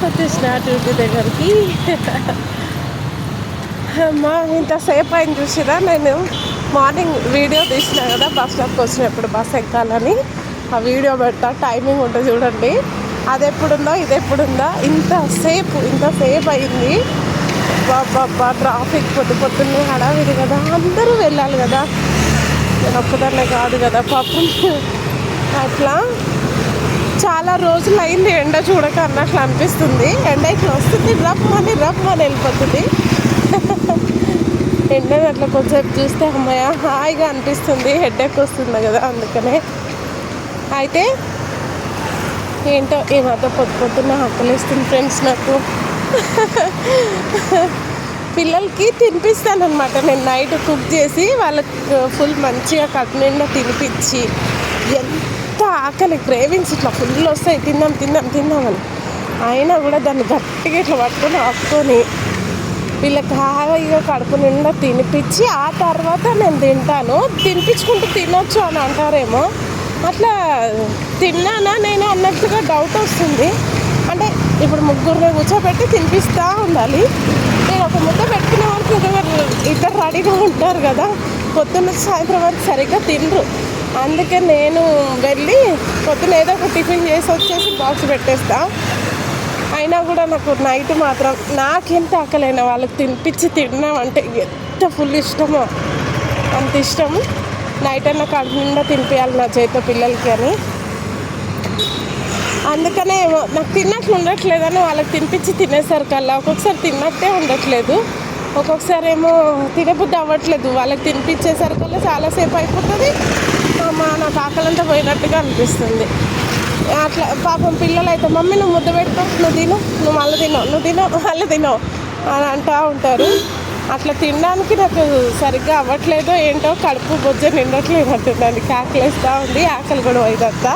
వచ్చేసిన డ్యూటీ దగ్గరికి. అమ్మా ఇంతసేపు అయింది చూసిరా. నేను మార్నింగ్ వీడియో తీసిన కదా బస్ స్టాప్కి వచ్చినప్పుడు బస్ ఎక్కాలని. ఆ వీడియో పెడతా, టైమింగ్ ఉంటుంది చూడండి. అది ఎప్పుడుందో ఇది ఎప్పుడుందో. ఇంతసేపు అయింది. బాబా ట్రాఫిక్ పొద్దున్నే హడావిడి కదా, అందరూ వెళ్ళాలి కదా, నేను ఒక్కదాన్నే కాదు కదా పాపం. అట్లా చాలా రోజులు అయింది ఎండ చూడక అన్నట్లు అనిపిస్తుంది. ఎండ ఇట్లా వస్తుంది, రమ్మని వెళ్ళిపోతుంది. ఎండని అట్లా కొంచెంసేపు చూస్తే అమ్మాయ హాయిగా అనిపిస్తుంది. హెడేక్ వస్తుంది కదా, అందుకనే. అయితే ఏంటో ఈ మధ్య పొద్దున్న ఆకలిస్తుంది ఫ్రెండ్స్ నాకు. పిల్లలకి తినిపిస్తానమాట నేను. నైట్ కుక్ చేసి వాళ్ళకి ఫుల్ మంచిగా కడుపు నిండా తినిపించి, ఎంత ఆకలి క్రేవింగ్స్ ఇట్లా ఫుల్ వస్తాయి, తిందామని. అయినా కూడా దాన్ని గట్టిగా ఇట్లా పట్టుకొని ఆపుకొని వీళ్ళకి హాయిగా కడుపు నిండా తినిపించి ఆ తర్వాత నేను తింటాను. తినిపించుకుంటూ తినొచ్చు అని అంటారేమో, అట్లా తిన్నానా నేను అన్నట్టుగా డౌట్ వస్తుంది. అంటే ఇప్పుడు ముగ్గురిని కూర్చోబెట్టి తినిపిస్తూ ఉండాలి. నేను ఒక ముద్ద పెట్టుకునే వరకు ఇద్దరు రెడీగా ఉంటారు కదా, పొద్దున్న సాయంత్రం వరకు సరిగ్గా తినరు. అందుకే నేను వెళ్ళి పొద్దున ఏదో ఒక టిఫిన్ చేసి వచ్చేసి బాక్స్ పెట్టేస్తా. అయినా కూడా నాకు నైట్ మాత్రం నాకెంత ఆకలైనా వాళ్ళకి తినిపించి తిన్నామంటే ఎంత ఫుల్ ఇష్టమో అంత ఇష్టం. నైట్ అన్న కడుపు నిండా తినిపించాలి నా చేతితో పిల్లలకి అని. అందుకనే నాకు తిన్నట్లు ఉండట్లేదని వాళ్ళకి తినిపించి తినేసరికల్లా ఒక్కొక్కసారి తిన్నట్టే ఉండట్లేదు, ఒక్కొక్కసారి ఏమో తినబుద్ధి అవ్వట్లేదు. వాళ్ళకి తినిపించేసరికల్లా చాలాసేపు అయిపోతుంది. నాకు ఆకలంతా పోయినట్టుగా అనిపిస్తుంది. అట్లా పాపం పిల్లలు అయితే మమ్మీ నువ్వు ముద్ద పెట్టుకో, నువ్వు మళ్ళీ తినవు అని అంటూ ఉంటారు. అట్లా తినడానికి నాకు సరిగ్గా అవ్వట్లేదో ఏంటో, కడుపు బొజ్జ నిండట్లేదు అంటున్నాను. ఆకలిస్తూ ఉంది, ఆకలి కూడా పోయిదంతా.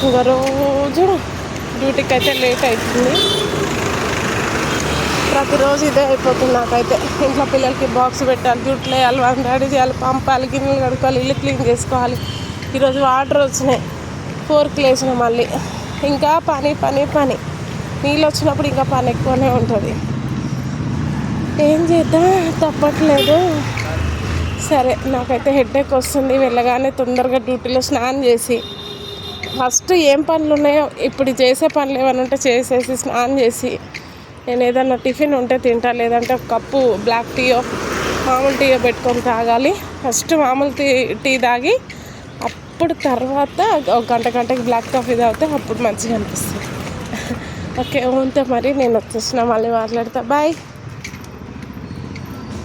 ఇంకా రోజు డ్యూటీకి అయితే లేట్ అవుతుంది. ప్రతిరోజు ఇదే అయిపోతుంది నాకైతే. ఇంట్లో పిల్లలకి బాక్స్ పెట్టాలి, జుట్లు వేయాలి, వాళ్ళని రెడీ చేయాలి, పంపాలి, గిన్నెలు కడుక్కోవాలి, ఇల్లు క్లీన్ చేసుకోవాలి. ఈరోజు వాటర్ వచ్చినాయి, 4కి లేచిన మళ్ళీ. ఇంకా పని నీళ్ళు వచ్చినప్పుడు ఇంకా పని ఎక్కువనే ఉంటుంది. ఏం చేద్దాం, తప్పట్లేదు. సరే నాకైతే హెడేక్ వస్తుంది. వెళ్ళగానే తొందరగా డ్యూటీలో స్నానం చేసి ఫస్ట్ ఏం పనులు ఉన్నాయో ఇప్పుడు చేసే పనులు ఏమైనా ఉంటే చేసేసి స్నానం చేసి నేను ఏదన్నా టిఫిన్ ఉంటే తింటా, లేదంటే ఒక కప్పు బ్లాక్ టీయో మామూలు టీయో పెట్టుకొని తాగాలి. ఫస్ట్ మామూలు టీ తాగి అప్పుడు తర్వాత ఒక గంటకి బ్లాక్ కాఫీ తాగితే అప్పుడు మంచిగా అనిపిస్తుంది. ఓకే ఉంటే మరి నేను వచ్చేసిన, మళ్ళీ మాట్లాడతా. బాయ్.